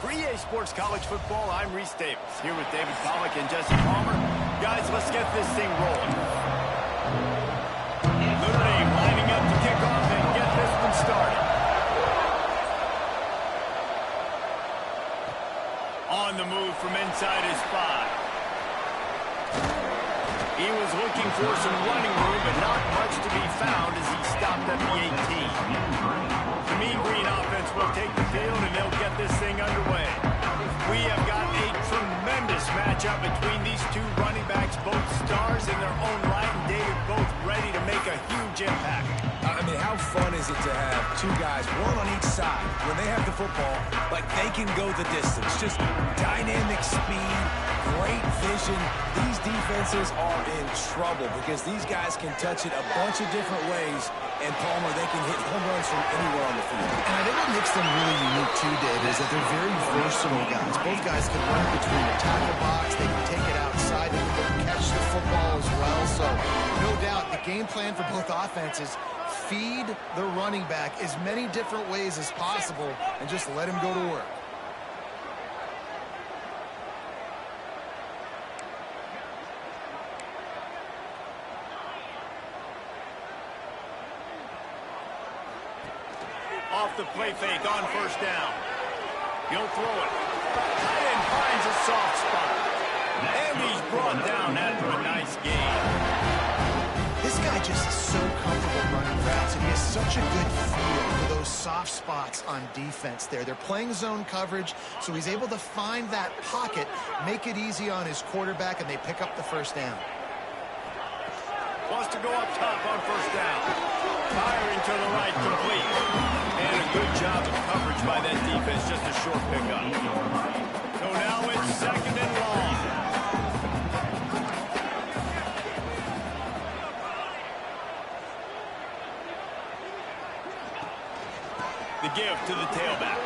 For EA Sports College Football, I'm Reese Davis, here with David Pollack and Jesse Palmer. Guys, let's get this thing rolling. Notre Dame lining up to kick off and get this one started. On the move from inside his 5. He was looking for some running room, but not much to be found as he stopped at the 18. The Mean Green offense will take the field, and they'll get this thing underway. We have got a tremendous matchup between these two running backs, both stars in their own right, and David, both ready to make a huge impact. I mean, how fun is it to have two guys, one on each side, when they have the football, like they can go the distance. Just dynamic speed, great vision. These defenses are in trouble because these guys can touch it a bunch of different ways, and Palmer, they can hit home runs from anywhere on the field. And I think what makes them really unique too, David, is that they're very versatile guys. Both guys can run between the tackle box, they can take it outside, they can catch the football as well. So, no doubt, the game plan for both offenses, feed the running back as many different ways as possible and just let him go to work. Off the play fake on first down. He'll throw it. Tight end finds a soft spot. And he's brought down after a nice gain. This guy just is so comfortable running routes, and he has such a good feel for those soft spots on defense there. They're playing zone coverage, so he's able to find that pocket, make it easy on his quarterback, and they pick up the first down. Wants to go up top on first down. Firing to the right, complete. And a good job of coverage by that defense, just a short pickup. So now it's second and long. The give to the tailback.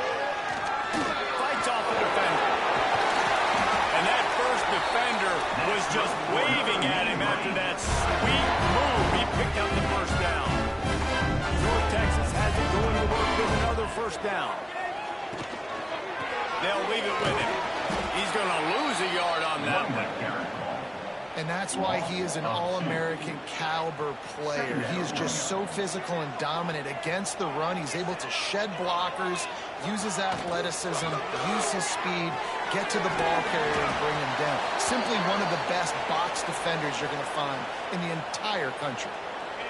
Fights off the defender. And that first defender was just waving at him after that sweet move. He picked up the first down. North Texas has it going to work with another first down. They'll leave it with him. He's going to lose a yard on that one. And that's why he is an All-American caliber player. He is just so physical and dominant against the run. He's able to shed blockers, use his athleticism, use his speed, get to the ball carrier and bring him down. Simply one of the best box defenders you're going to find in the entire country.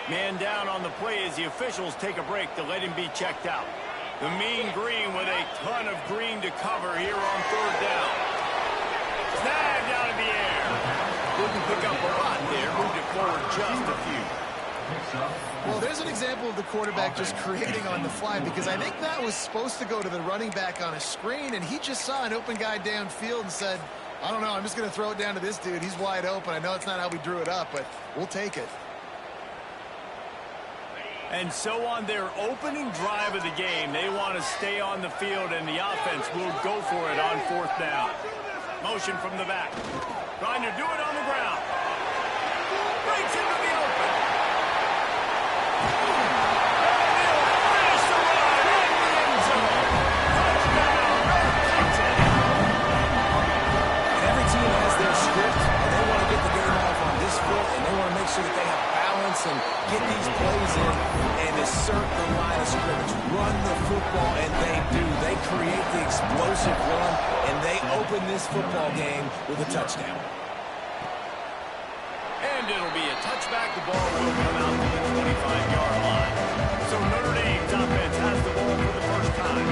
Man down on the play as the officials take a break to let him be checked out. The Mean Green with a ton of green to cover here on third down. Snagged out of the air. Didn't pick up a lot there. Moved it forward just a few. Well, there's an example of the quarterback just creating on the fly, because I think that was supposed to go to the running back on a screen, and he just saw an open guy downfield and said, I don't know, I'm just going to throw it down to this dude. He's wide open. I know it's not how we drew it up, but we'll take it. And so on their opening drive of the game, they want to stay on the field, and the offense will go for it on fourth down. Motion from the back. Trying to do it on the ground. Breaks into the open. Finish the run in the end zone. Touchdown, North Texas. And every team has their script, and they want to get the game off on this foot, and they want to make sure that they have balance and get these plays in and assert the line of scrimmage. Run the football, and they do. They create the explosive run, and they open this football game with a touchdown. And it'll be a touchback. The ball will come out to the 25-yard line. So Notre Dame's offense has the ball for the first time.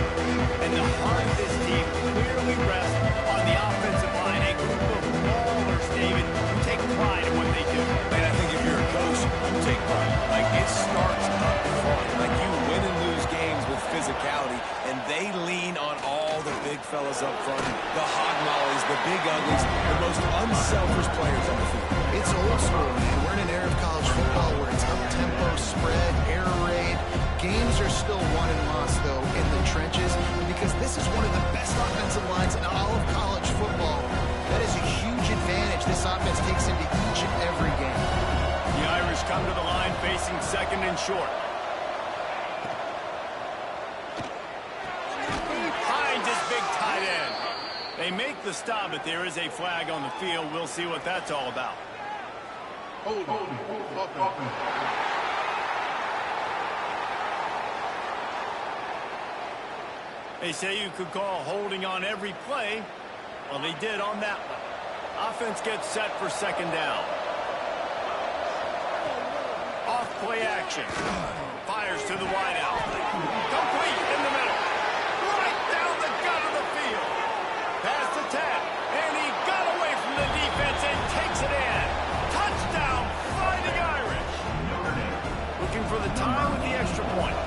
And the heart of this team clearly rests on the offensive line. A group of ballers, David, who take pride in what they do. Man, I think if you're a coach, you take pride. Like, it starts up front. Like, you win and lose games with physicality, and they lean on all the big fellas up front, the hog mollies, the big uglies, the most unselfish players on the field. It's old school, man. We're in an era of college football where it's up-tempo, spread, air raid. Games are still won and lost, though, in the trenches, because this is one of the best offensive lines in all of college football. That is a huge advantage this offense takes into each and every game. The Irish come to the line facing second and short. Finds his big tight end. They make the stop, but there is a flag on the field. We'll see what that's all about. They say you could call holding on every play. Well, they did on that one. Offense gets set for second down. Off play action. Fires to the wideout. Complete in the middle. Right down the gut of the field. Past the 10. And he got away from the defense and takes it in. Touchdown, Fighting Irish. Looking for the time with the extra point.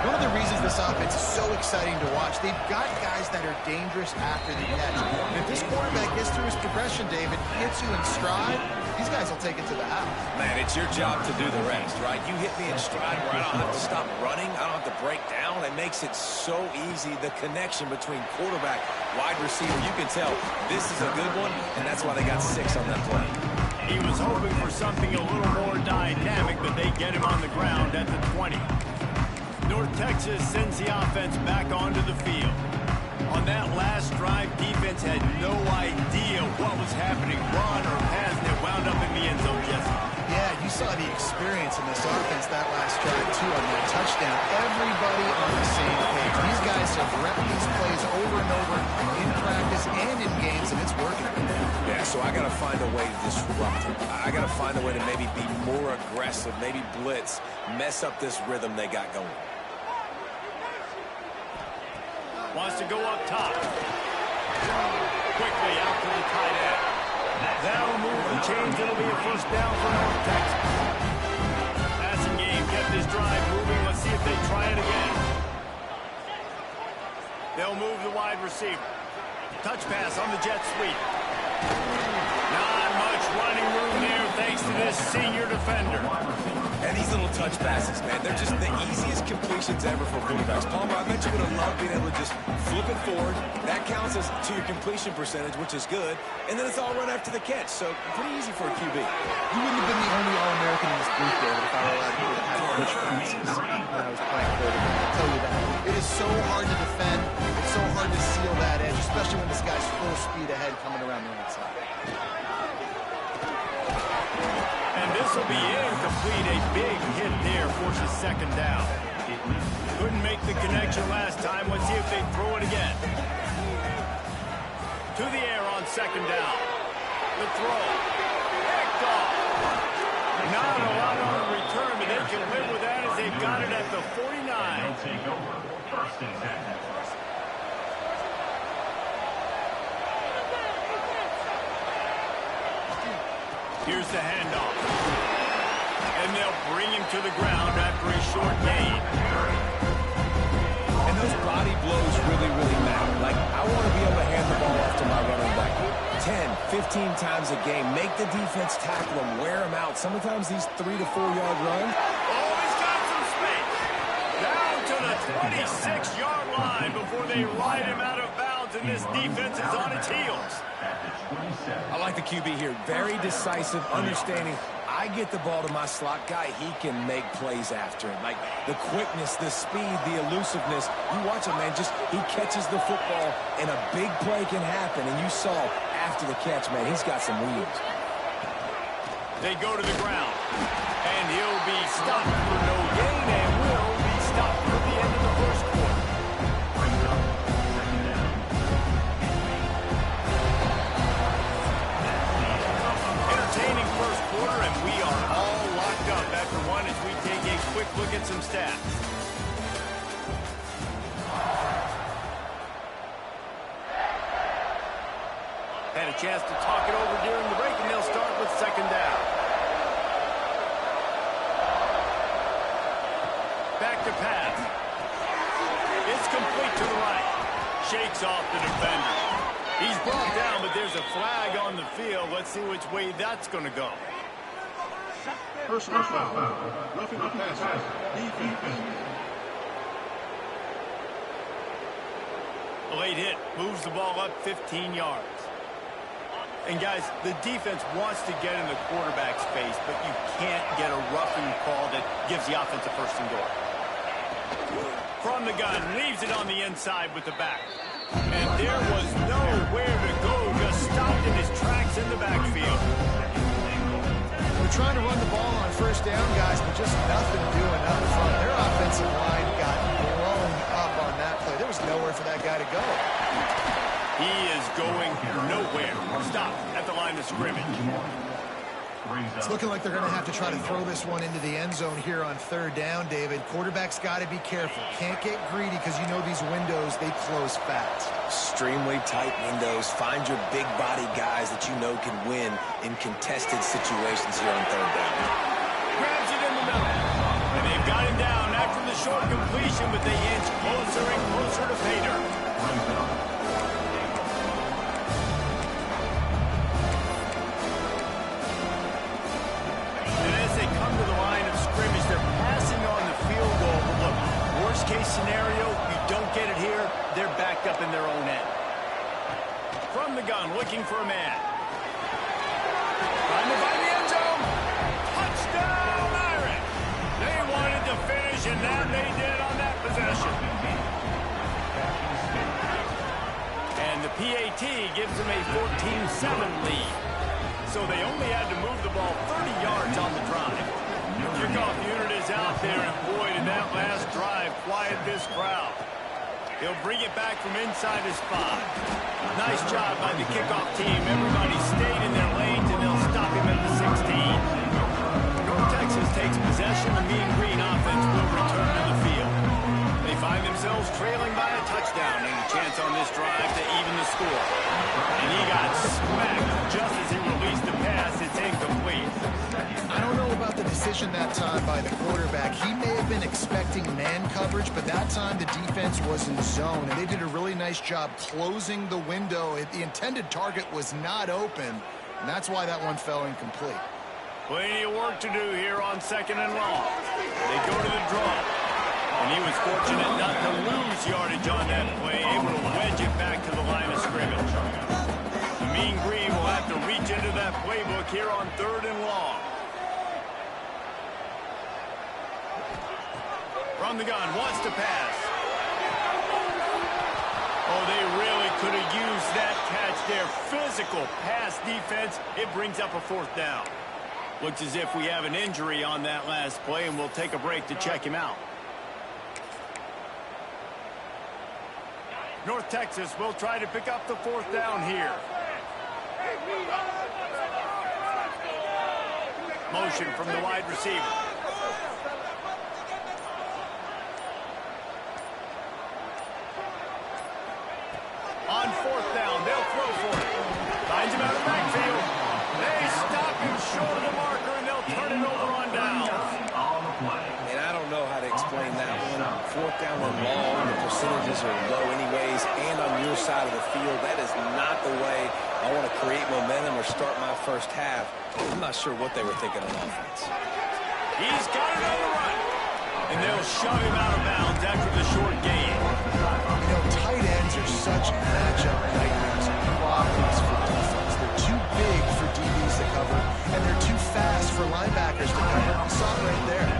One of the reasons this offense is so exciting to watch, they've got guys that are dangerous after the catch. And if this quarterback gets through his progression, David, hits you in stride, these guys will take it to the house. Man, it's your job to do the rest, right? You hit me in stride where I don't have to stop running. I don't have to break down. It makes it so easy, the connection between quarterback, wide receiver. You can tell this is a good one, and that's why they got 6 on that play. He was hoping for something a little more dynamic, but they get him on the ground at the 20. North Texas sends the offense back onto the field. On that last drive, defense had no idea what was happening, run or pass, and it wound up in the end zone, Jesse. Yeah, you saw the experience in this offense that last drive, too, on that touchdown. Everybody on the same page. These guys have repped these plays over and over in practice and in games, and it's working. Yeah, so I got to find a way to disrupt it. I got to find a way to maybe be more aggressive, maybe blitz, mess up this rhythm they got going. Wants to go up top. Quickly out to the tight end. That'll move the chains. It'll be a first down for North Texas. Passing game kept this drive moving. Let's see if they try it again. They'll move the wide receiver. Touch pass on the jet sweep. Not much running room there thanks to this senior defender. And these little touch passes, man, they're just the easiest completions ever for quarterbacks. Palmer, I bet you would have loved being able to just flip it forward. That counts as to your completion percentage, which is good. And then it's all run after the catch, so pretty easy for a QB. You wouldn't have been the only All-American in this booth, David, if I were allowed to have push passes when I was playing quarterback. I'll tell you that. It is so hard to defend. It's so hard to seal that edge, especially when this guy's full speed ahead coming around the outside. And this will be incomplete. A big hit there forces second down. Couldn't make the connection last time. Let's see if they throw it again. To the air on second down. The throw. Picked off. Not a lot on the return, but they can live with that as they've got it at the 49. They'll take over. First and 10. Here's the handoff. And they'll bring him to the ground after a short gain. And those body blows really, really matter. Like, I want to be able to hand the ball off to my running back 10, 15 times a game. Make the defense tackle them, wear them out. Sometimes these 3 to 4 yard runs. Oh, he's got some space. Down to the 26-yard line before they ride him out of bounds, and this defense is on its heels. I like the QB here. Very decisive, understanding. I get the ball to my slot guy, he can make plays after it. Like the quickness, the speed, the elusiveness. You watch him, man, just he catches the football and a big play can happen. And you saw after the catch, man, he's got some wheels. They go to the ground. And he'll be stopped for no gain and will be stopped for the end of the first quarter. Entertaining first quarter, and we are all locked up after one as we take a quick look at some stats. Had a chance to talk it over during the break, and they'll start with second down. Back to pass. It's complete to the right. Shakes off the defender. He's brought down, but there's a flag on the field. Let's see which way that's going to go. Personal foul. Roughing the passer. Defense. A late hit moves the ball up 15 yards. And guys, the defense wants to get in the quarterback's face, but you can't get a roughing call that gives the offense a first and goal. From the gun, leaves it on the inside with the back. And there was no trying to run the ball on first down, guys, but just nothing doing up front. Their offensive line got blown up on that play. There was nowhere for that guy to go. He is going nowhere. Stop at the line of scrimmage. It's looking like they're going to have to try to throw this one into the end zone here on third down, David. Quarterback's got to be careful. Can't get greedy because you know these windows, they close fast. Extremely tight windows. Find your big body guys that you know can win in contested situations here on third down. Grabs it in the middle. And they've got him down after the short completion, but they inch closer and closer to pay dirt. Case scenario, you don't get it here, they're backed up in their own end. From the gun, looking for a man. Trying to find the end zone. Touchdown, Irish. They wanted to finish, and that they did on that possession. And the PAT gives them a 14-7 lead. So they only had to move the ball 30 yards on the drive. Kickoff unit is out there, and boy, did that last drive quiet this crowd. He'll bring it back from inside his 5. Nice job by the kickoff team. Everybody stayed in their lanes, and they'll stop him at the 16. North Texas takes possession. The Mean Green offense will return to the field. They find themselves trailing by a touchdown, and a chance on this drive to even the score. And he got smacked just as he released the pass. It's incomplete. I don't know about the decision that time by the quarterback. He may have been expecting man coverage, but that time the defense was in zone, and they did a really nice job closing the window. The intended target was not open, and that's why that one fell incomplete. Plenty of work to do here on second and long. They go to the draw, and he was fortunate not to lose yardage on that play, able to wedge it back to the line of scrimmage. The Mean Green will have to reach into that playbook here on third and long. From the gun, wants to pass. Oh, they really could have used that catch there. Physical pass defense. It brings up a fourth down. Looks as if we have an injury on that last play, and we'll take a break to check him out. North Texas will try to pick up the fourth down here. Motion from the wide receiver. On fourth down, they'll throw for it. Finds him out of the backfield. They stop him short of the marker, and they'll turn it over on down. And I don't know how to explain that one. Fourth down and long, the percentages are low anyways, and on your side of the field, that is not the way I want to create momentum or start my first half. I'm not sure what they were thinking on offense. He's got it on the run. And they'll shove him out of bounds after the short gain. You know, tight ends are such matchup nightmares and problems for defense. They're too big for DBs to cover, and they're too fast for linebackers to cover. We saw it right there.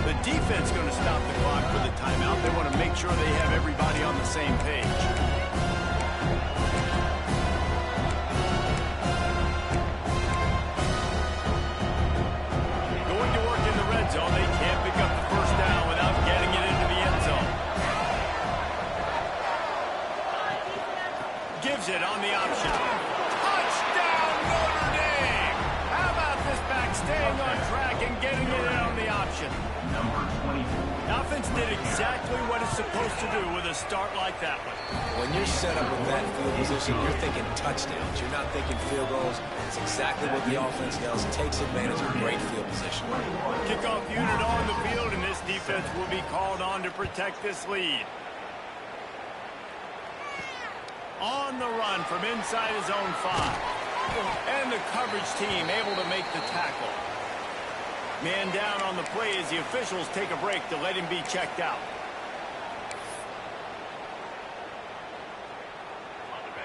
The defense going to stop the clock with a timeout. They want to make sure they have everybody on the same page. Going to work in the red zone. They can't pick up the first down without getting it into the end zone. Gives it on the option. Touchdown, Notre Dame! How about this back staying on track and getting it in on the option? The offense did exactly what it's supposed to do with a start like that one. When you're set up with that field position, you're thinking touchdowns. You're not thinking field goals. It's exactly what the offense does. Takes advantage of great field position. Kickoff unit on the field, and this defense will be called on to protect this lead. On the run from inside his own 5. And the coverage team able to make the tackle. Man down on the play as the officials take a break to let him be checked out.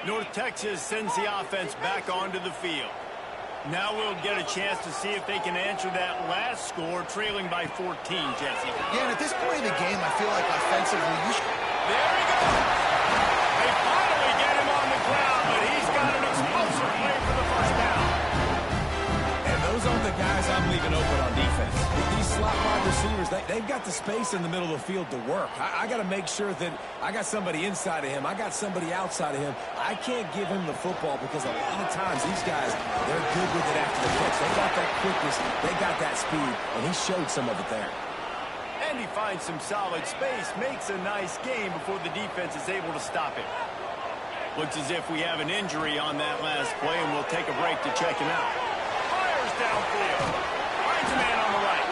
North Texas sends the offense back onto the field. Now we'll get a chance to see if they can answer that last score, trailing by 14, Jesse. Yeah, and at this point in the game, I feel like offensively, you should... There he goes! They finally get him on the ground, but he's got an explosive play for the first down. And those aren't the guys I'm right. They've got the space in the middle of the field to work. I got to make sure that I got somebody inside of him. I got somebody outside of him. I can't give him the football because a lot of times these guys, they're good with it after the catch. They got that quickness. They got that speed, and he showed some of it there. And he finds some solid space, makes a nice gain before the defense is able to stop him. Looks as if we have an injury on that last play, and we'll take a break to check him out. Fires downfield. Finds a man on the right.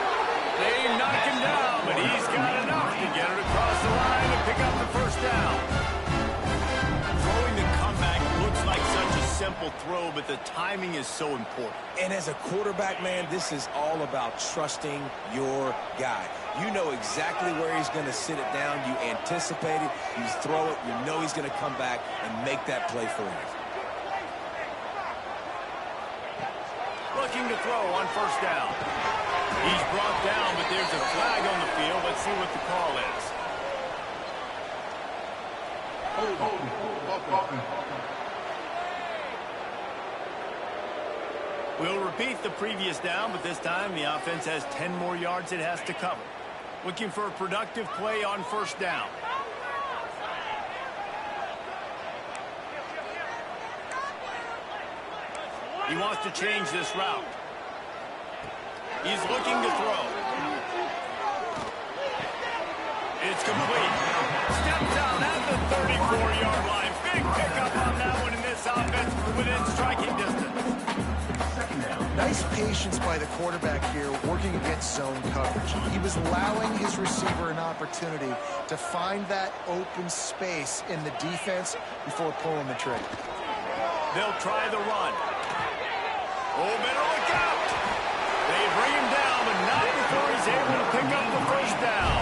They knock him down, but he's got enough to get it across the line and pick up the first down. Throwing the comeback looks like such a simple throw, but the timing is so important. And as a quarterback, man, this is all about trusting your guy. You know exactly where he's going to sit it down. You anticipate it. You throw it. You know he's going to come back and make that play for you. Looking to throw on first down. He's brought down, but there's a flag on the field. Let's see what the call is. We'll repeat the previous down, but this time the offense has 10 more yards it has to cover. Looking for a productive play on first down. He wants to change this route. He's looking to throw. It's complete. Steps out at the 34-yard line. Big pickup on that one in this offense within striking distance. Nice patience by the quarterback here working against zone coverage. He was allowing his receiver an opportunity to find that open space in the defense before pulling the trigger. They'll try the run. Oh, better look out. They bring him down, but not before he's able to pick up the first down.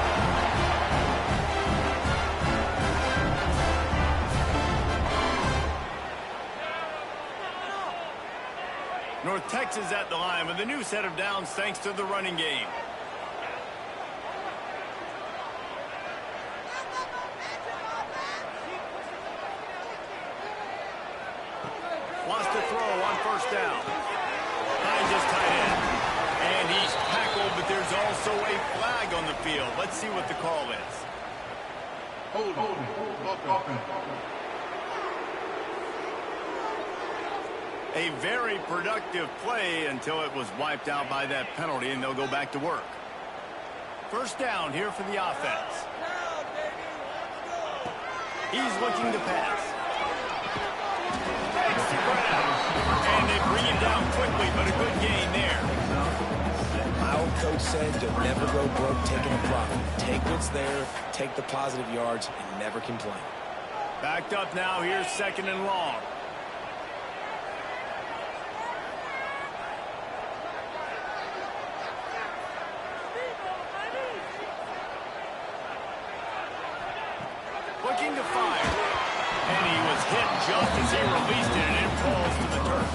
North Texas at the line with a new set of downs thanks to the running game. Wants to throw on first down. Finds his tight end. And he's tackled, but there's also a flag on the field. Let's see what the call is. A very productive play until it was wiped out by that penalty, and they'll go back to work. First down here for the offense. He's looking to pass. Takes the ground. And they bring him down quickly, but a good gain there. My old coach said you'll never go broke taking a profit. Take what's there, take the positive yards, and never complain. Backed up now. Here's second and long. Looking to fire. And he was hit just as he released it, and it falls to the turf.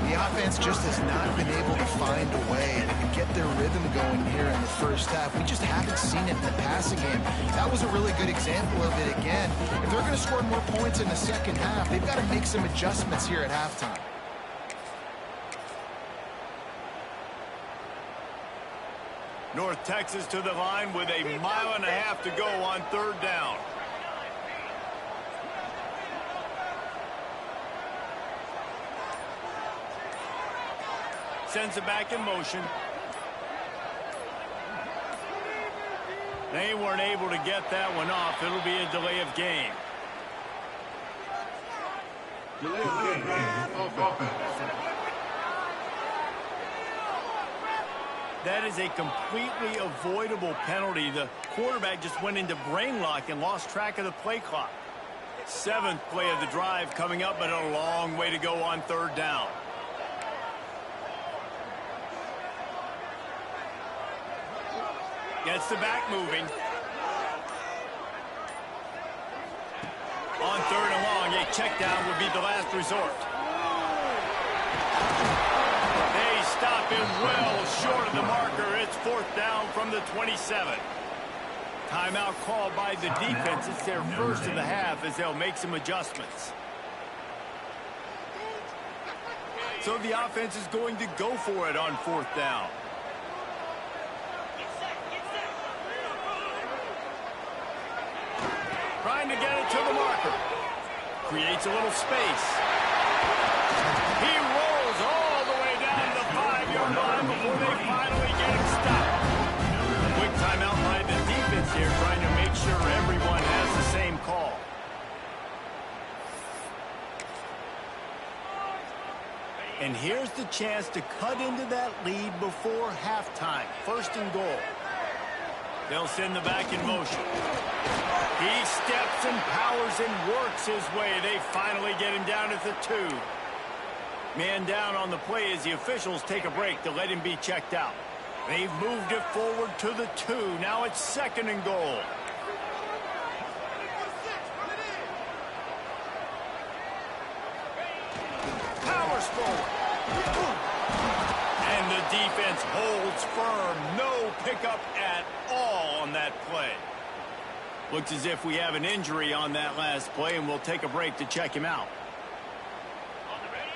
The offense just has not been able to find a way to get their rhythm going here in the first half. We just haven't seen it in the passing game. That was a really good example of it again. If they're going to score more points in the second half, they've got to make some adjustments here at halftime. North Texas to the line with a mile and a half to go on third down. Sends it back in motion. They weren't able to get that one off. It'll be a delay of game. That is a completely avoidable penalty. The quarterback just went into brain lock and lost track of the play clock. Seventh play of the drive coming up, but a long way to go on third down. Gets the back moving. On third and long, a check down would be the last resort. They stop him well short of the marker. It's fourth down from the 27. Timeout called by the defense. It's their first of the half as they'll make some adjustments. So the offense is going to go for it on fourth down. trying to get it to the marker. Creates a little space. He rolls all the way down the 5-yard line before they finally get him stopped. Quick timeout by the defense here, trying to make sure everyone has the same call. And here's the chance to cut into that lead before halftime. 1st and goal. They'll send the back in motion. He steps and powers and works his way. They finally get him down at the 2. Man down on the play as the officials take a break to let him be checked out. They've moved it forward to the 2. Now it's 2nd and goal. Powers forward. And the defense holds firm. No pickup at all on that play. Looks as if we have an injury on that last play, and we'll take a break to check him out.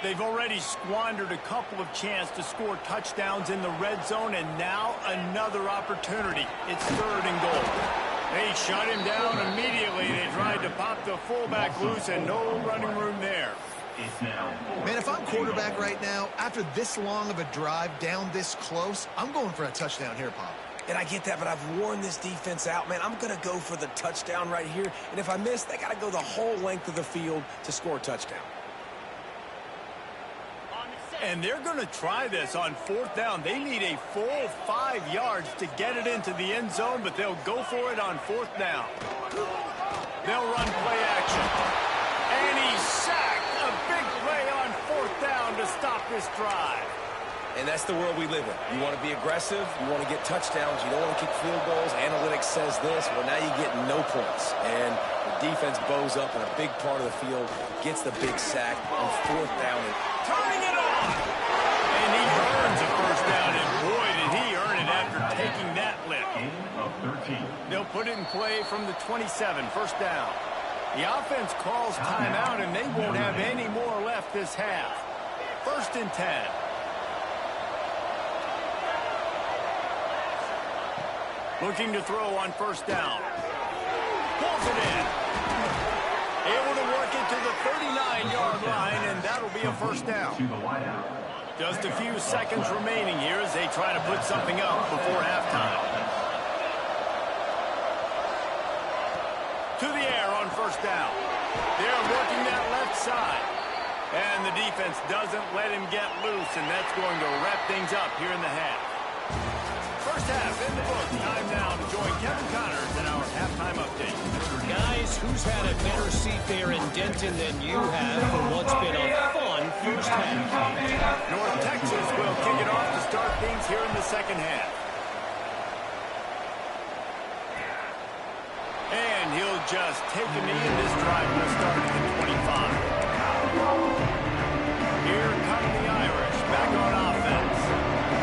They've already squandered a couple of chances to score touchdowns in the red zone, and now another opportunity. It's 3rd and goal. They shut him down immediately. They tried to pop the fullback loose, and no running room there. Man, if I'm quarterback right now, after this long of a drive down this close, I'm going for a touchdown here, Pop. And I get that, but I've worn this defense out, man. I'm going to go for the touchdown right here. And if I miss, they got to go the whole length of the field to score a touchdown. And they're going to try this on 4th down. They need a full 5 yards to get it into the end zone, but they'll go for it on 4th down. They'll run play action. And he's sacked. A big play on 4th down to stop this drive. And that's the world we live in. You want to be aggressive. You want to get touchdowns. You don't want to kick field goals. Analytics says this. Well, now you get no points. And the defense bows up in a big part of the field, gets the big sack on 4th down. Turning it on. And he earns a 1st down. And boy, did he earn it after taking that lift. They'll put it in play from the 27, 1st down. The offense calls timeout, and they won't have any more left this half. 1st and 10. Looking to throw on 1st down. Pulls it in. Able to work it to the 39-yard line, and that'll be a 1st down. Just a few seconds remaining here as they try to put something up before halftime. To the air on 1st down. They're working that left side. And the defense doesn't let him get loose, and that's going to wrap things up here in the half. 1st half in the books. Time now to join Kevin Connors in our halftime update. Guys, who's had a better seat there in Denton than you have for what's been a fun 1st half? North Texas will kick it off to start things here in the 2nd half. And he'll just take a knee, and this drive will start at the 25. Here come the Irish back on offense.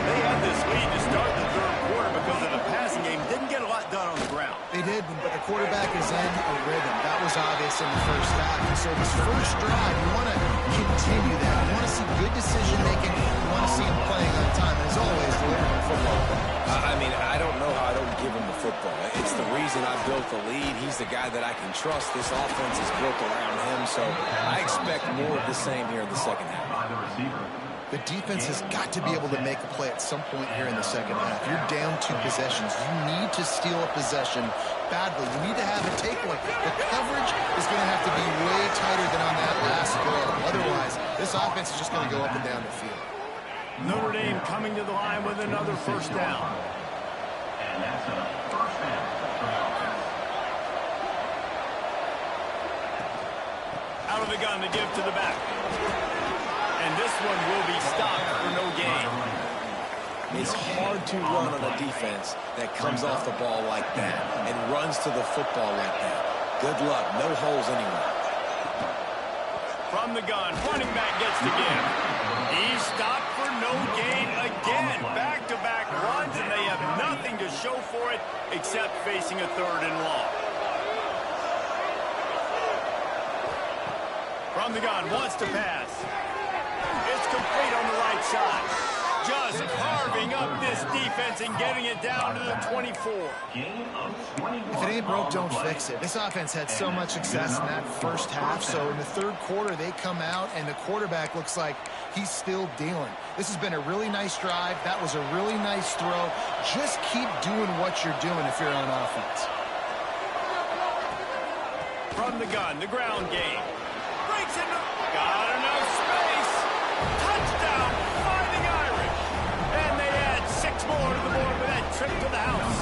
They had this lead to start the 3rd quarter because of the passing game. Didn't get a lot done on the ground. They did, but the quarterback is in a rhythm. That was obvious in the 1st half. And so this 1st drive, you want to continue that. You want to see good decision-making. You want to see him playing on time. And as always, delivering the football. I mean, I don't know how I don't give him the football. It's the reason I built the lead. He's the guy that I can trust. This offense is built around him, so I expect more of the same here in the 2nd half. The defense has got to be able to make a play at some point here in the 2nd half. You're down 2 possessions. You need to steal a possession badly. You need to have a takeaway. The coverage is going to have to be way tighter than on that last play. Otherwise, this offense is just going to go up and down the field. Notre Dame coming to the line with another 1st down. And that's a 1st down. Out of the gun to give to the back. And this one will be stopped for no gain. It's hard to run on a defense that comes off the ball like that and runs to the football like that. Good luck. No holes anywhere. From the gun, running back gets the give. He's stopped for no gain again. Back-to-back runs, and they have nothing to show for it except facing a 3rd and long. From the gun, wants to pass. It's complete on the right side. just carving up this defense and getting it down to the 24. If it ain't broke, don't fix it. This offense had so much success in that first half, so in the third quarter, they come out, and the quarterback looks like he's still dealing. This has been a really nice drive. That was a really nice throw. Just keep doing what you're doing if you're on offense. From the gun, the ground game. Breaks into... Got enough space. Touchdown, Fighting Irish. And they add 6 more to the board with that trip to the house.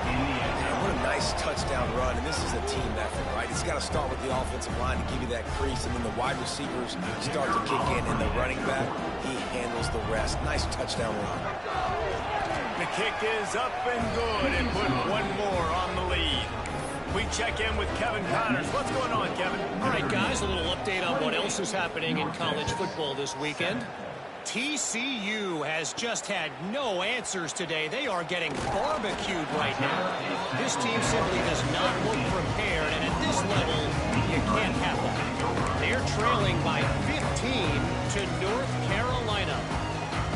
Man, what a nice touchdown run, and this is a team effort, right? It's got to start with the offensive line to give you that crease, and then the wide receivers start to kick in, and the running back, he handles the rest. Nice touchdown run. The kick is up and good, and put 1 more on the lead. We check in with Kevin Connors. What's going on, Kevin? All right, guys, a little update on what else is happening in college football this weekend. TCU has just had no answers today. They are getting barbecued right now. This team simply does not look prepared, and at this level, you can't have them. They're trailing by 15 to North Carolina.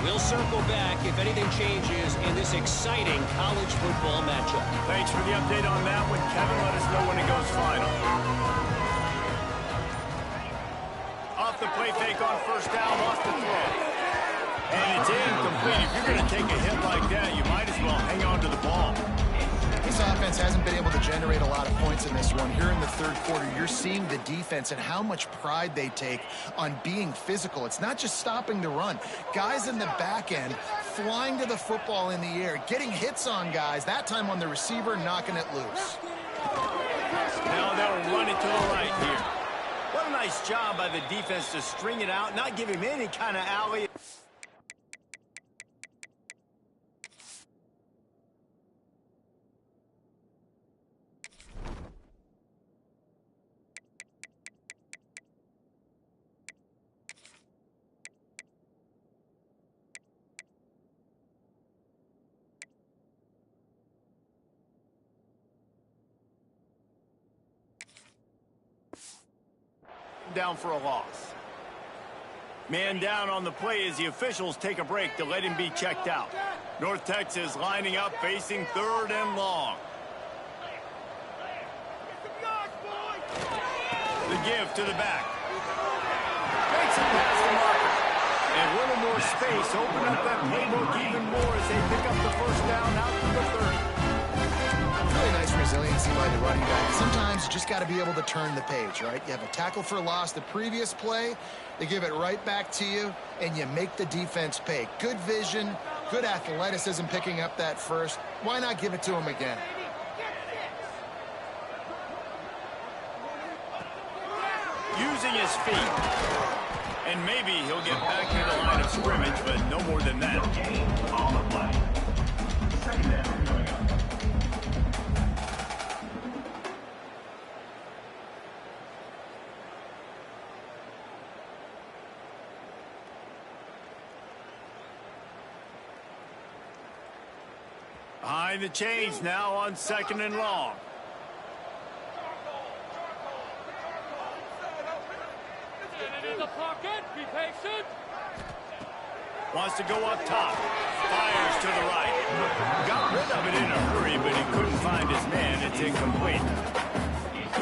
We'll circle back if anything changes in this exciting college football matchup. Thanks for the update on that one, Kevin. Let us know when it goes final. Off the play fake on first down, lost the throw. And it's incomplete. If you're going to take a hit like that, you might as well hang on to the ball. This offense hasn't been able to generate a lot of points in this one. Here in the third quarter, you're seeing the defense and how much pride they take on being physical. It's not just stopping the run. Guys in the back end flying to the football in the air, getting hits on guys, that time on the receiver, knocking it loose. Now they'll run it to the right here. What a nice job by the defense to string it out, not give him any kind of alley. Down for a loss. Man down on the play as the officials take a break to let him be checked out. North Texas lining up, facing 3rd and long. The give to the back. Makes it past the marker. And a little more space. Open up that playbook even more as they pick up the first down out to the 30. Really nice resiliency by the running back. Sometimes you just got to be able to turn the page, right? You have a tackle for loss the previous play, they give it right back to you, and you make the defense pay. Good vision, good athleticism picking up that first. Why not give it to him again? Using his feet. And maybe he'll get back to the line of scrimmage, but no more than that. On the play. Second down coming up. Behind the chains now on 2nd and long. In the pocket, be patient. Wants to go up top. Fires to the right. Got rid of it in a hurry, but he couldn't find his man. It's incomplete.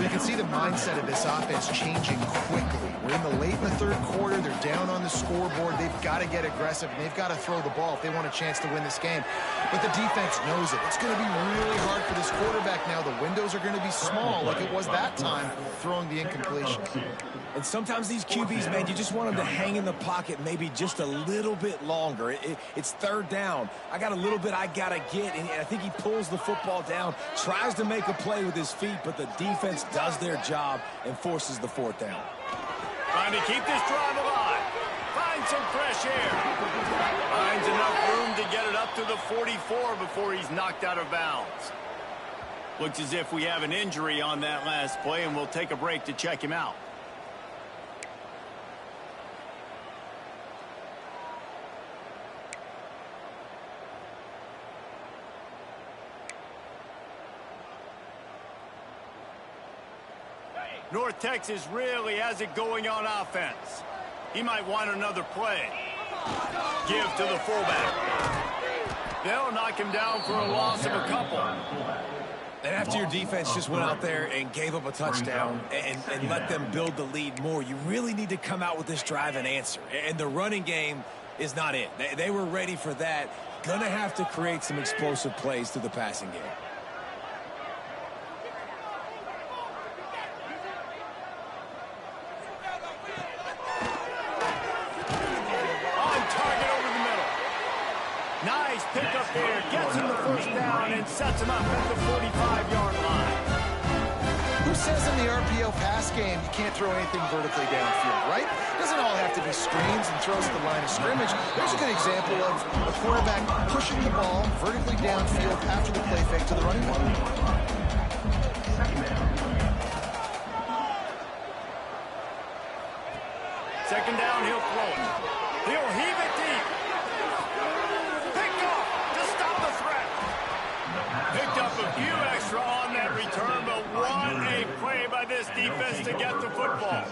You can see the mindset of this offense changing quickly. We're in the late in the third quarter. They're down on the scoreboard. They've got to get aggressive, and they've got to throw the ball if they want a chance to win this game. But the defense knows it. It's going to be really hard for this quarterback now. The windows are going to be small like it was that time throwing the incompletion. And sometimes these QBs, man, you just want them to hang in the pocket maybe just a little bit longer. It's 3rd down. I got a little bit I got to get, and I think he pulls the football down, tries to make a play with his feet, but the defense does their job and forces the 4th down. Trying to keep this drive alive. Find some fresh air. Finds enough room to get it up to the 44 before he's knocked out of bounds. Looks as if we have an injury on that last play, and we'll take a break to check him out. North Texas really has it going on offense. He might want another play. Give to the fullback. They'll knock him down for a loss of a couple. And after your defense just went out there and gave up a touchdown and let them build the lead more, you really need to come out with this drive and answer. And the running game is not it. They were ready for that. Gonna have to create some explosive plays through the passing game. On target over the middle. Nice pickup there. Gets him the first down and sets him up at the 45-yard line. Who says in the RPO pass game you can't throw anything vertically downfield, right? It doesn't all have to be screens and throws to the line of scrimmage. There's a good example of a quarterback pushing the ball vertically downfield after the play fake to the running back. Second down, he'll throw it. He'll heave it deep. Picked off to stop the threat. Picked up a few extra on that return, but what a play by this defense to get the football.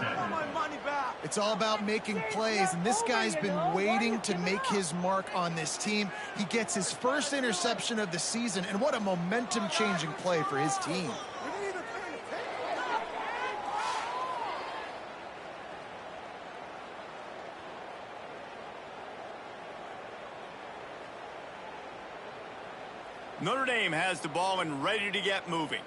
It's all about making plays, and this guy's been waiting to make his mark on this team. He gets his first interception of the season, and what a momentum-changing play for his team. Notre Dame has the ball and ready to get moving.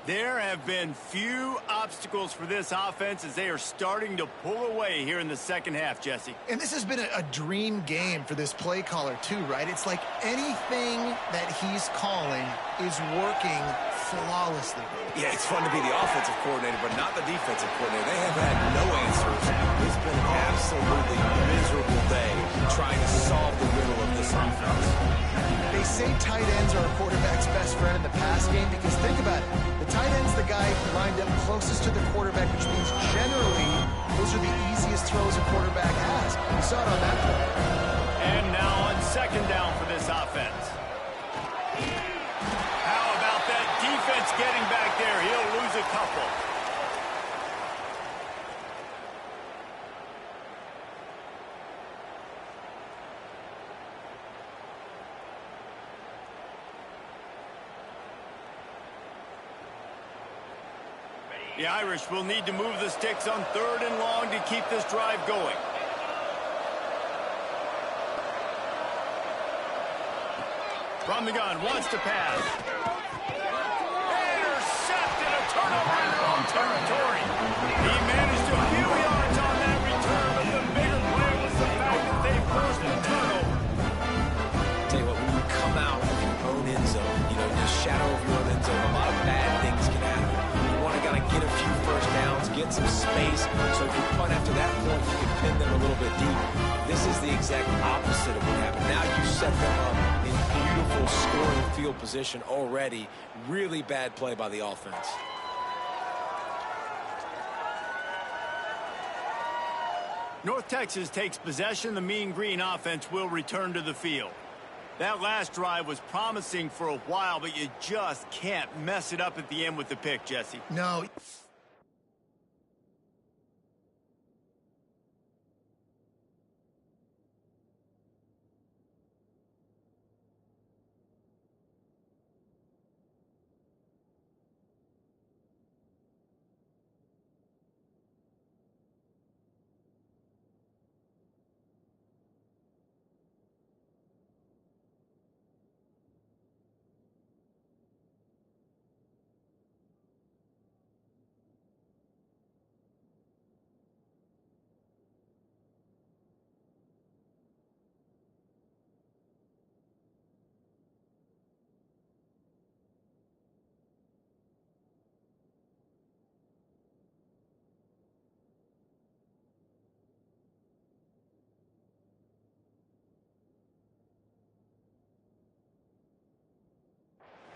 There have been few obstacles for this offense as they are starting to pull away here in the second half, Jesse. And this has been a dream game for this play caller too, right? It's like anything that he's calling is working flawlessly. Yeah, it's fun to be the offensive coordinator, but not the defensive coordinator. They have had no answers. It's been an absolutely miserable day trying to solve the riddle of this offense. They say tight ends are a quarterback's best friend in the pass game because think about it. The tight end's the guy lined up closest to the quarterback, which means generally those are the easiest throws a quarterback has. We saw it on that play. And now on second down for this offense. How about that defense getting back there? He'll lose a couple. The Irish will need to move the sticks on third and long to keep this drive going. From the gun, wants to pass. Intercepted, a turnover in their own territory. He managed a few yards on that return, but the bigger play was the fact that they forced the turnover. Tell you what, when you come out of your own end zone, you know, the shadow of your own end zone, a lot of bad things can happen. You want to get a few first downs, get some space, so if you punt after that point, you can pin them a little bit deep. This is the exact opposite of what happened. Now you set them up in beautiful scoring field position already. Really bad play by the offense. North Texas takes possession. The Mean Green offense will return to the field. That last drive was promising for a while, but you just can't mess it up at the end with the pick, Jesse. No.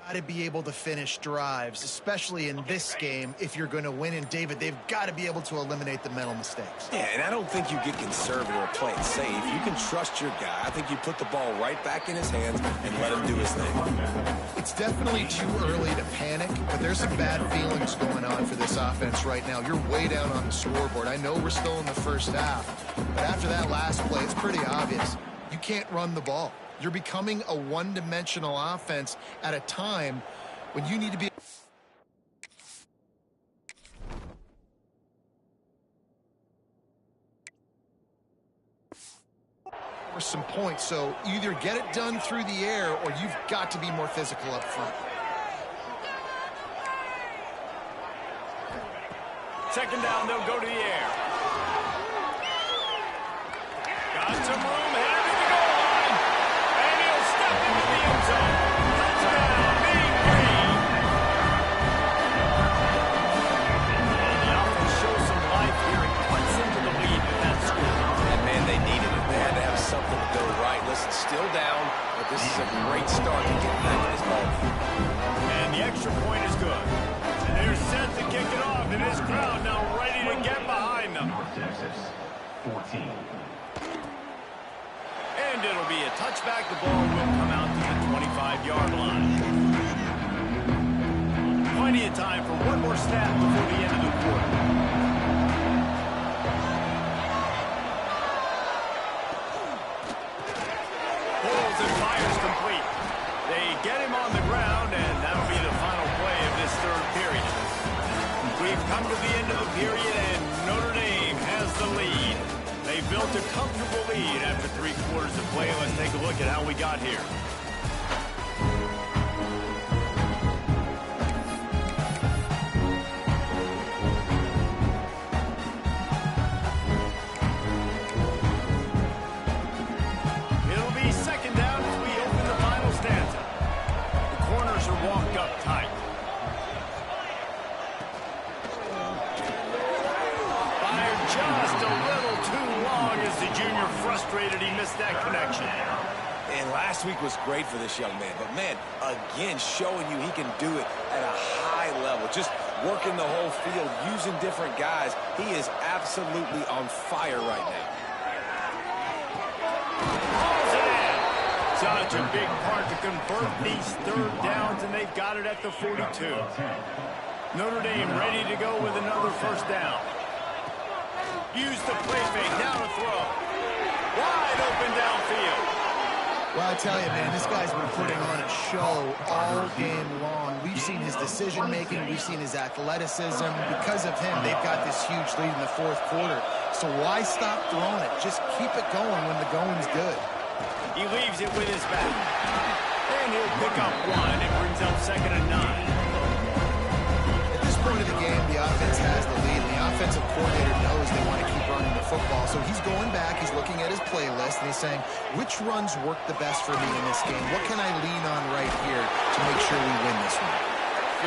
Got to be able to finish drives, especially in this game. If you're going to win, and David, they've got to be able to eliminate the mental mistakes. Yeah, and I don't think you get conservative or play it safe. You can trust your guy. I think you put the ball right back in his hands and let him do his thing. It's definitely too early to panic, but there's some bad feelings going on for this offense right now. You're way down on the scoreboard. I know we're still in the first half, but after that last play, it's pretty obvious. You can't run the ball. You're becoming a one-dimensional offense at a time when you need to be for some points. So either get it done through the air or you've got to be more physical up front. Second down, they'll go to the air. Got some room, headed to the goal line. And he'll step into the end zone. Touchdown, Mean Green. And the offense shows some life here and cuts into the lead with that score. And, man, they needed it. They had to have something to go right. Listen, still down, but this is a great start to get back in this ball game. And the extra point is good. And they're set to kick it off, and this crowd now ready to get behind them. North Texas, 14. And it'll be a touchback. The ball will come out to the 25-yard line. Plenty of time for one more snap before the end of the quarter. Pulls and fires complete. They get him on the ground, and that'll be the final play of this third period. We've come to the end of the period, and Notre Dame has the lead. They built a comfortable lead after 3 quarters of play. Let's take a look at how we got here. It'll be second down as we open the final stanza. The corners are walked up tight. Fired just a little too long as the junior frustrated. He missed that connection. And last week was great for this young man. But, man, again, showing you he can do it at a high level. Just working the whole field, using different guys. He is absolutely on fire right now. Pulls it in. Such a big part to convert these third downs, and they've got it at the 42. Notre Dame ready to go with another first down. Use the play fake, now to throw. Wide open downfield. Well, I tell you, man, this guy's been putting on a show all game long. We've seen his decision-making. We've seen his athleticism. Because of him, they've got this huge lead in the fourth quarter. So why stop throwing it? Just keep it going when the going's good. He leaves it with his back. And he'll pick up one. It brings up 2nd and 9. At this point of the game, the offense has the lead, and the offensive coordinator knows they want to keep running the football. So he's going back, he's looking at his playlist, and he's saying, which runs work the best for me in this game? What can I lean on right here to make sure we win this one?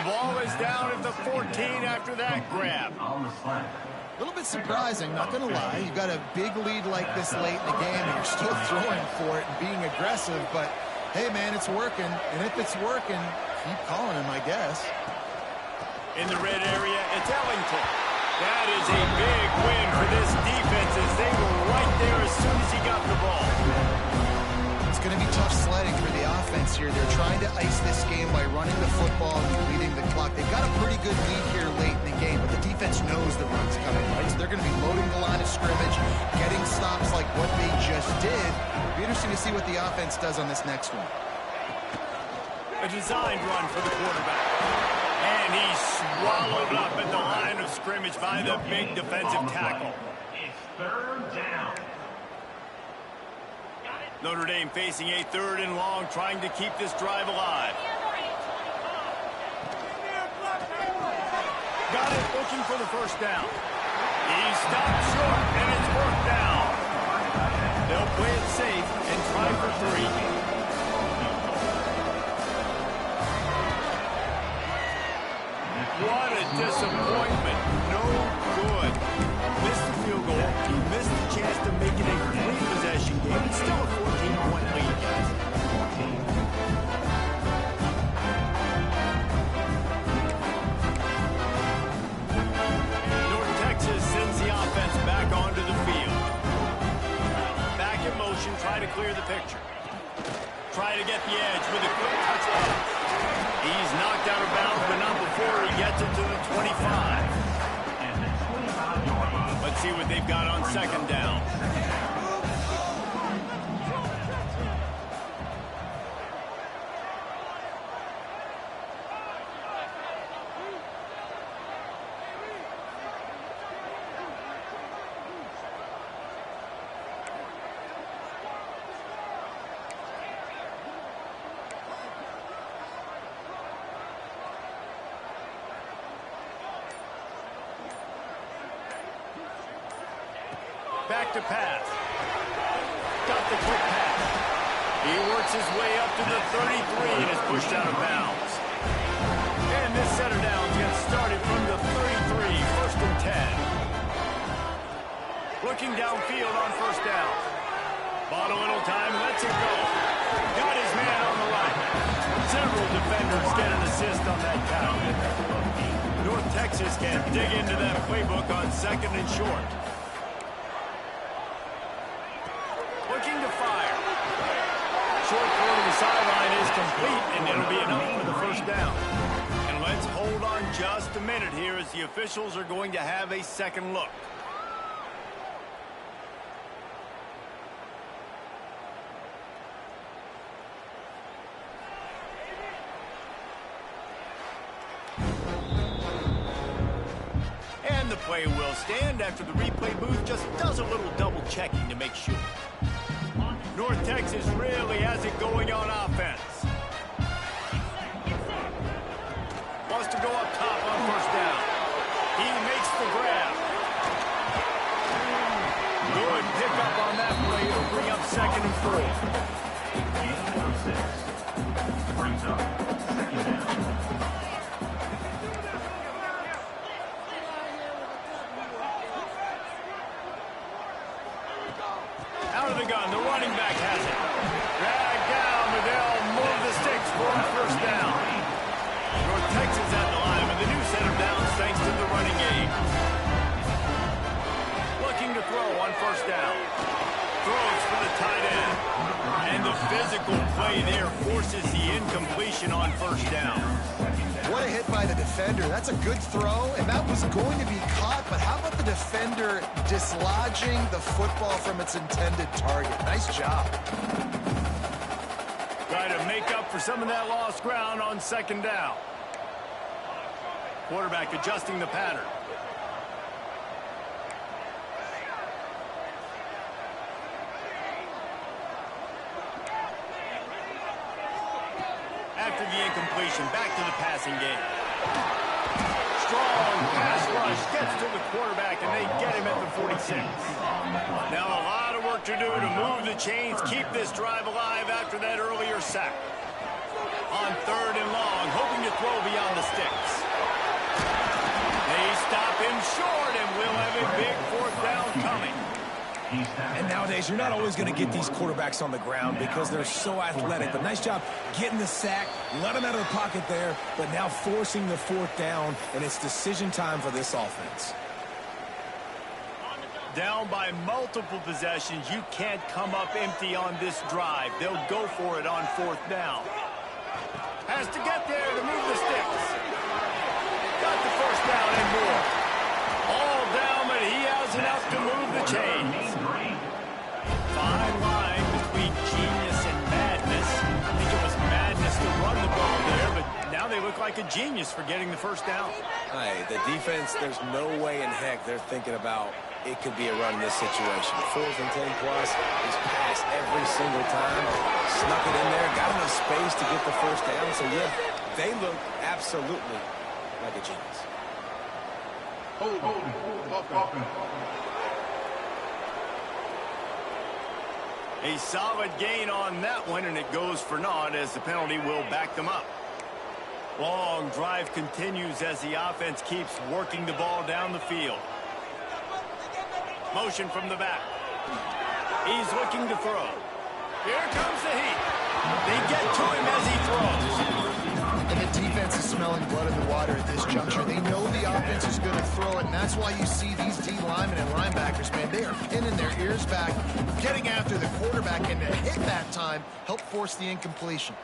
The ball is down at the 14 after that grab. On the slant. A little bit surprising, not going to lie. You've got a big lead like this late in the game, and you're still throwing for it and being aggressive. But, hey, man, it's working. And if it's working, keep calling him, I guess. In the red area, it's Ellington. That is a big win for this defense as they were right there as soon as he got the ball. It's going to be tough sledding for the offense here. They're trying to ice this game by running the football and depleting the clock. They've got a pretty good lead here late in the game, but the defense knows the run's coming, right? So they're going to be loading the line of scrimmage, getting stops like what they just did. It'll be interesting to see what the offense does on this next one. A designed run for the quarterback. And he's swallowed up at the line of scrimmage by the big defensive tackle. It's third down. Notre Dame facing a 3rd and long, trying to keep this drive alive. Got it, looking for the first down. He stopped short, and it's fourth down. They'll play it safe and try for 3. What a disappointment. No good. Missed the field goal. He missed the chance to make it a clean possession game. It's still a 14-point lead, guys. the picture. Try to get the edge with a quick touch pass. He's knocked out of bounds, but not before he gets it to the 25. Let's see what they've got on second down. Back to pass. Got the quick pass. He works his way up to the 33 and is pushed out of bounds. And this center down gets started from the 33, first and 10. Looking downfield on first down. Bought a little time, lets it go. Got his man on the right. Several defenders get an assist on that count. North Texas can dig into that playbook on second and short. Looking to fire. Short throw to the sideline is complete, and it'll be enough for the first down. And let's hold on just a minute here as the officials are going to have a second look. And the play will stand after the replay booth just does a little double checking to make sure. North Texas really has it going on offense. Wants to go up top on first down. He makes the grab. Good pickup on that play. It'll bring up second and 4. Brings up second down. Out of the gun, the running back has it. Drag down, but they'll move the sticks for a first down. North Texas at the line with a new set of downs thanks to the running game. Looking to throw on first down. Throws for the tight end. And the physical play there forces the incompletion on first down. What a hit by the defender. That's a good throw, and that was going to be caught, but how about the defender dislodging the football from its intended target? Nice job. Try to make up for some of that lost ground on second down. Quarterback adjusting the pattern. After the incompletion, back to the passing game. Strong pass rush gets to the quarterback, and they get him at the 46. Now a lot of work to do to move the chains, keep this drive alive after that earlier sack. On third and long, hoping to throw beyond the sticks. They stop him short, and we'll have a big fourth down coming. And nowadays, you're not always going to get these quarterbacks on the ground because they're so athletic. But nice job getting the sack, let them out of the pocket there, but now forcing the fourth down, and it's decision time for this offense. Down by multiple possessions, you can't come up empty on this drive. They'll go for it on fourth down. Has to get there to move the sticks. Got the first down and more. All down, but he has enough to move the chains. Fine line between genius and madness. I think it was madness to run the ball there, but now they look like a genius for getting the first down. Hey, the defense, there's no way in heck they're thinking about it could be a run in this situation. 4th and 10 plus, he's passed every single time, snuck it in there, got enough space to get the first down. So, yeah, they look absolutely like a genius. A solid gain on that one, and it goes for naught as the penalty will back them up. Long drive continues as the offense keeps working the ball down the field. Motion from the back. He's looking to throw. Here comes the heat. They get to him as he throws. And the defense is smelling blood in the water at this juncture. They know the offense is going to throw it, and that's why you see these D linemen and linebackers, man, they are pinning their ears back, getting after the quarterback, and to hit that time, help force the incompletion.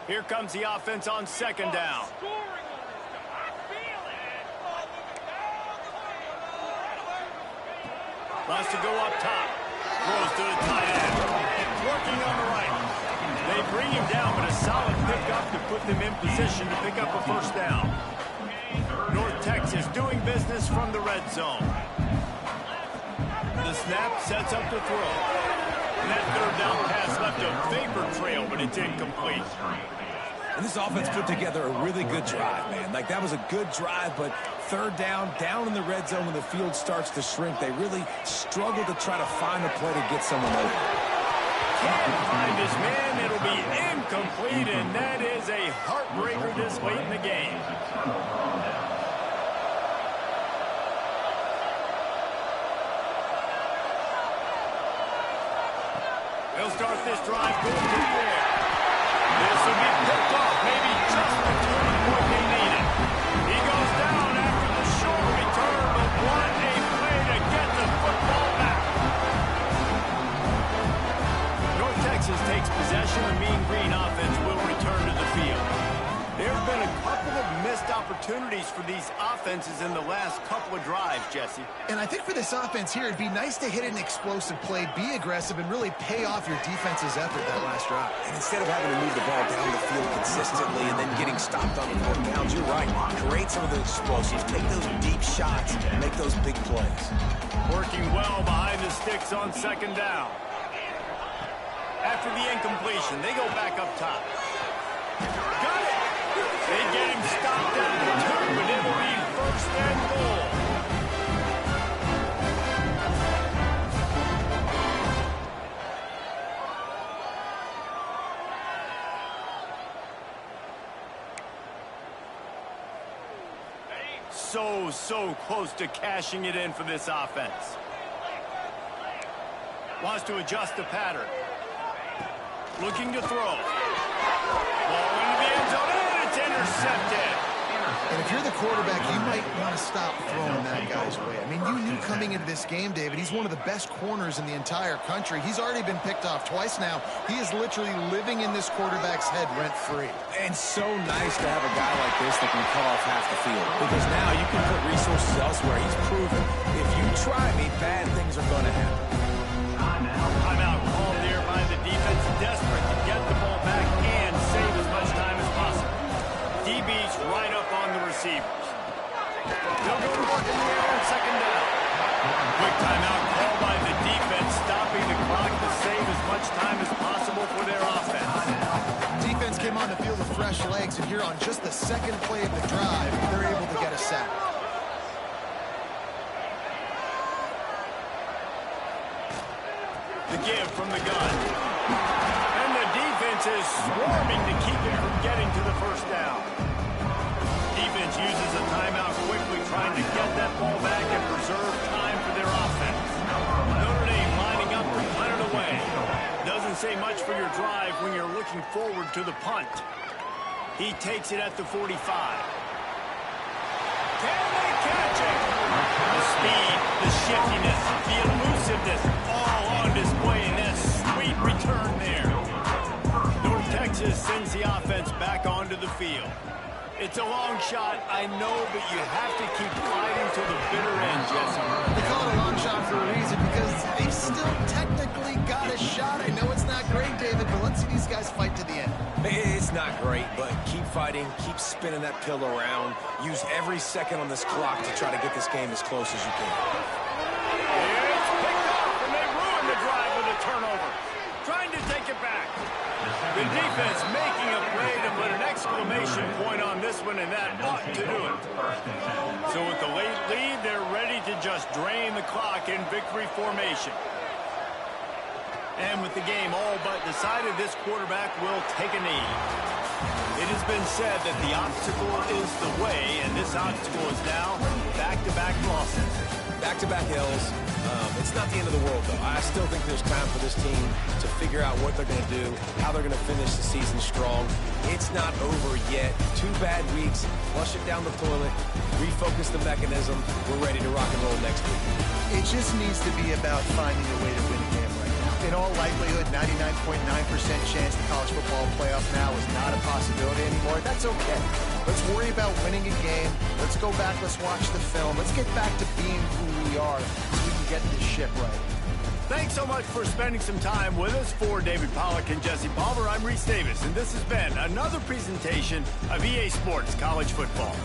Here comes the offense on second down. Wants to go up top. Throws to the tight end. Working on the right. They bring him down, but a solid pickup to put them in position to pick up a first down. North Texas doing business from the red zone. The snap sets up to throw. And that third down pass left a vapor trail, but it's incomplete. And this offense put together a really good drive, man. Like, that was a good drive, but third down in the red zone when the field starts to shrink, they really struggle to try to find a play to get someone open. Can't find his man. It'll be incomplete, and that is a heartbreaker this late in the game. They'll start this drive going to the air. This will be picked off, maybe just the turning point they needed. He goes down after the short return, but what a play to get the football back. North Texas takes possession. The Mean Green offense will return to the field. There's been a couple of missed opportunities for these offenses in the last couple of drives, Jesse. And I think for this offense here, it'd be nice to hit an explosive play, be aggressive, and really pay off your defense's effort that last drive. And instead of having to move the ball down the field consistently and then getting stopped on the fourth downs, you're right. Create some of those explosives, take those deep shots, and make those big plays. Working well behind the sticks on second down. After the incompletion, they go back up top. Got it! They get him stopped at the 2, but it'll be first and goal. So close to cashing it in for this offense. Wants to adjust the pattern. Looking to throw. Ball into the end zone, and it's intercepted. And if you're the quarterback, you might want to stop throwing that guy's way. I mean, you knew coming into this game, David, he's one of the best corners in the entire country. He's already been picked off twice now. He is literally living in this quarterback's head rent-free. And so nice to have a guy like this that can cut off half the field. Because now you can put resources elsewhere. He's proven if you try me, bad things are going to happen. Timeout called there by the defense, desperate to get the ball back and save as much time as possible. DB's right up on the receivers. They'll go to work in the air on second down. Quick timeout called by the defense, stopping the clock to save as much time as possible for their offense. Defense came on the field with fresh legs, and here on just the second play of the drive, they're able to get a sack. The give from the gun. And the defense is swarming to keep him from getting to the first down. Defense uses a timeout quickly, trying to get that ball back and preserve time for their offense. Notre Dame lining up to punt it away. Doesn't say much for your drive when you're looking forward to the punt. He takes it at the 45. Can they catch it? The speed, the shiftiness, the elusiveness, all on display in this sweet return there. North Texas sends the offense back onto the field. It's a long shot, I know, but you have to keep fighting to the bitter end, Jesse. They call it a long shot for a reason because they still technically got a shot. I know it's not great, David, but let's see these guys fight to the end. It's not great, but keep fighting, keep spinning that pill around. Use every second on this clock to try to get this game as close as you can. It's picked off, and they ruin the drive with a turnover. Trying to take it back. The defense making a play to put an exclamation point on this one, and that ought to do it. So with the late lead, they're ready to just drain the clock in victory formation. And with the game all but decided, this quarterback will take a knee. It has been said that the obstacle is the way, and this obstacle is now back-to-back losses. Back-to-back L's. It's not the end of the world, though. I still think there's time for this team to figure out what they're going to do, how they're going to finish the season strong. It's not over yet. 2 bad weeks. Flush it down the toilet. Refocus the mechanism. We're ready to rock and roll next week. It just needs to be about finding a way to win a game right now. In all likelihood, 99.9% chance the college football playoff now is not a possibility anymore. That's okay. Let's worry about winning a game. Let's go back. Let's watch the film. Let's get back to being who we are so we can get this ship right. Thanks so much for spending some time with us. For David Pollack and Jesse Palmer, I'm Reese Davis, and this has been another presentation of EA Sports College Football.